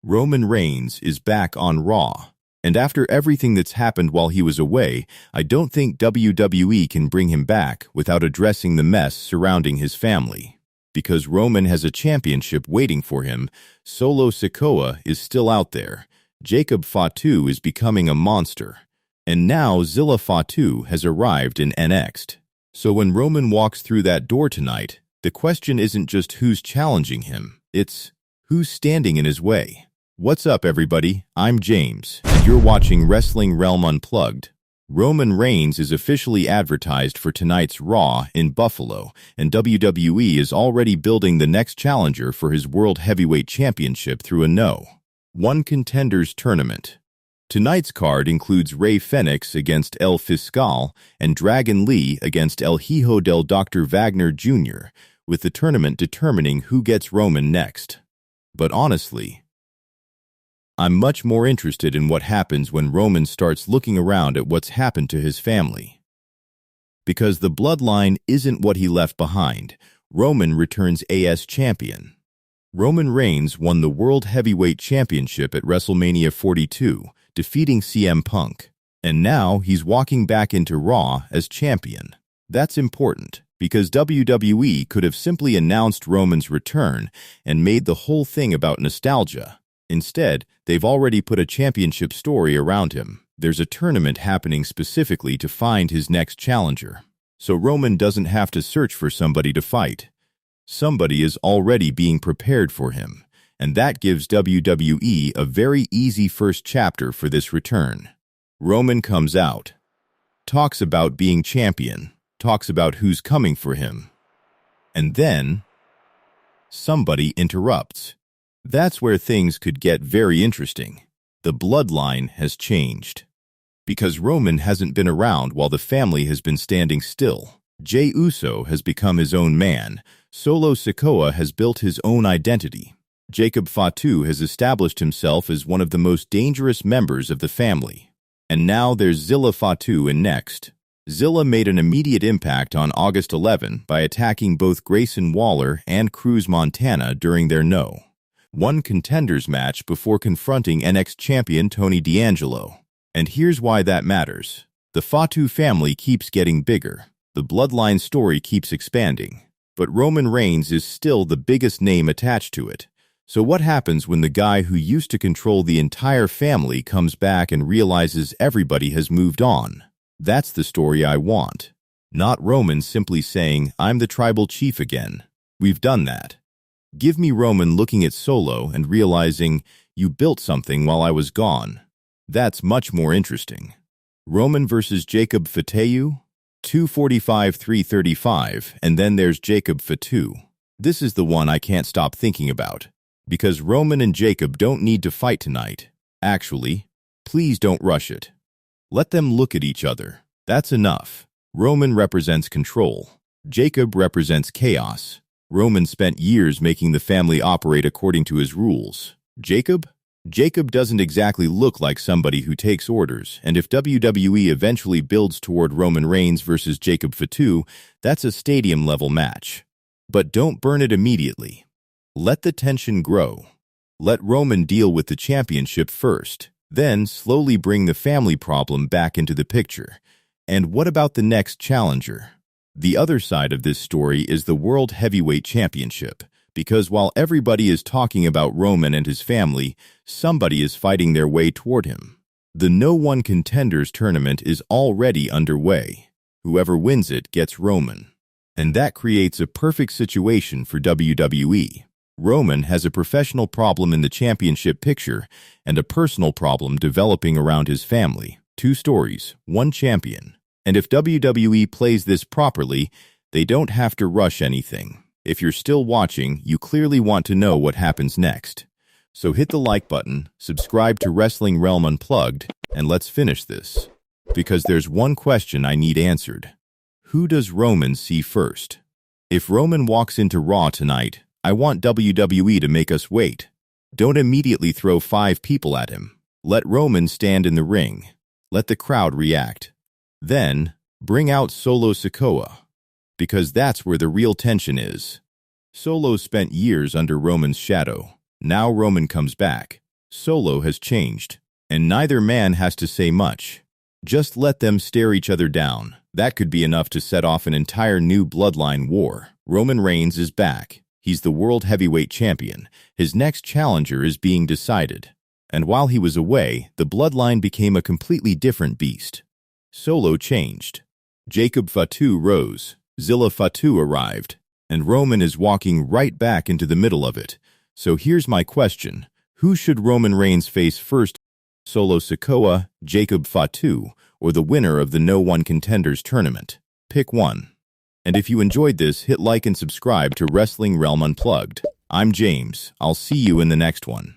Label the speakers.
Speaker 1: Roman Reigns is back on Raw. And after everything that's happened while he was away, I don't think WWE can bring him back without addressing the mess surrounding his family. Because Roman has a championship waiting for him, Solo Sikoa is still out there, Jacob Fatu is becoming a monster, and now Zilla Fatu has arrived in NXT. So when Roman walks through that door tonight, the question isn't just who's challenging him, it's who's standing in his way. What's up, everybody? I'm James, and you're watching Wrestling Realm Unplugged. Roman Reigns is officially advertised for tonight's Raw in Buffalo, and WWE is already building the next challenger for his World Heavyweight Championship through a No.1 Contenders tournament. Tonight's card includes Rey Fenix against El Fiscal and Dragon Lee against El Hijo del Dr. Wagner Jr., with the tournament determining who gets Roman next. But honestly, I'm much more interested in what happens when Roman starts looking around at what's happened to his family. Because the Bloodline isn't what he left behind, Roman returns as champion. Roman Reigns won the World Heavyweight Championship at WrestleMania 42, defeating CM Punk. And now he's walking back into Raw as champion. That's important, because WWE could have simply announced Roman's return and made the whole thing about nostalgia. Instead, they've already put a championship story around him. There's a tournament happening specifically to find his next challenger. So Roman doesn't have to search for somebody to fight. Somebody is already being prepared for him, and that gives WWE a very easy first chapter for this return. Roman comes out, talks about being champion, talks about who's coming for him, and then somebody interrupts. That's where things could get very interesting. The Bloodline has changed. Because Roman hasn't been around while the family has been standing still. Jey Uso has become his own man. Solo Sikoa has built his own identity. Jacob Fatu has established himself as one of the most dangerous members of the family. And now there's Zilla Fatu in next. Zilla made an immediate impact on August 11 by attacking both Grayson Waller and Cruz Montana during their No.1 Contenders match before confronting NXT champion Tony D'Angelo. And here's why that matters. The Fatu family keeps getting bigger. The Bloodline story keeps expanding. But Roman Reigns is still the biggest name attached to it. So what happens when the guy who used to control the entire family comes back and realizes everybody has moved on? That's the story I want. Not Roman simply saying, "I'm the tribal chief again." We've done that. Give me Roman looking at Solo and realizing, "You built something while I was gone." That's much more interesting. Roman versus Jacob Fatu, 245-335, and then there's Jacob Fatu. This is the one I can't stop thinking about. Because Roman and Jacob don't need to fight tonight. Actually, please don't rush it. Let them look at each other. That's enough. Roman represents control. Jacob represents chaos. Roman spent years making the family operate according to his rules. Jacob doesn't exactly look like somebody who takes orders, and if WWE eventually builds toward Roman Reigns versus Jacob Fatu, that's a stadium-level match. But don't burn it immediately. Let the tension grow. Let Roman deal with the championship first, then slowly bring the family problem back into the picture. And what about the next challenger? The other side of this story is the World Heavyweight Championship, because while everybody is talking about Roman and his family, somebody is fighting their way toward him. The No.1 Contenders tournament is already underway. Whoever wins it gets Roman. And that creates a perfect situation for WWE. Roman has a professional problem in the championship picture and a personal problem developing around his family. Two stories, one champion. And if WWE plays this properly, they don't have to rush anything. If you're still watching, you clearly want to know what happens next. So hit the like button, subscribe to Wrestling Realm Unplugged, and let's finish this. Because there's one question I need answered. Who does Roman see first? If Roman walks into Raw tonight, I want WWE to make us wait. Don't immediately throw 5 people at him. Let Roman stand in the ring. Let the crowd react. Then, bring out Solo Sikoa. Because that's where the real tension is. Solo spent years under Roman's shadow. Now Roman comes back. Solo has changed, and neither man has to say much. Just let them stare each other down. That could be enough to set off an entire new bloodline war. Roman Reigns is back. He's the World Heavyweight Champion. His next challenger is being decided. And while he was away, the bloodline became a completely different beast. Solo changed. Jacob Fatu rose. Zilla Fatu arrived. And Roman is walking right back into the middle of it. So here's my question. Who should Roman Reigns face first? Solo Sikoa, Jacob Fatu, or the winner of the No One Contenders tournament? Pick one. And if you enjoyed this, hit like and subscribe to Wrestling Realm Unplugged. I'm James. I'll see you in the next one.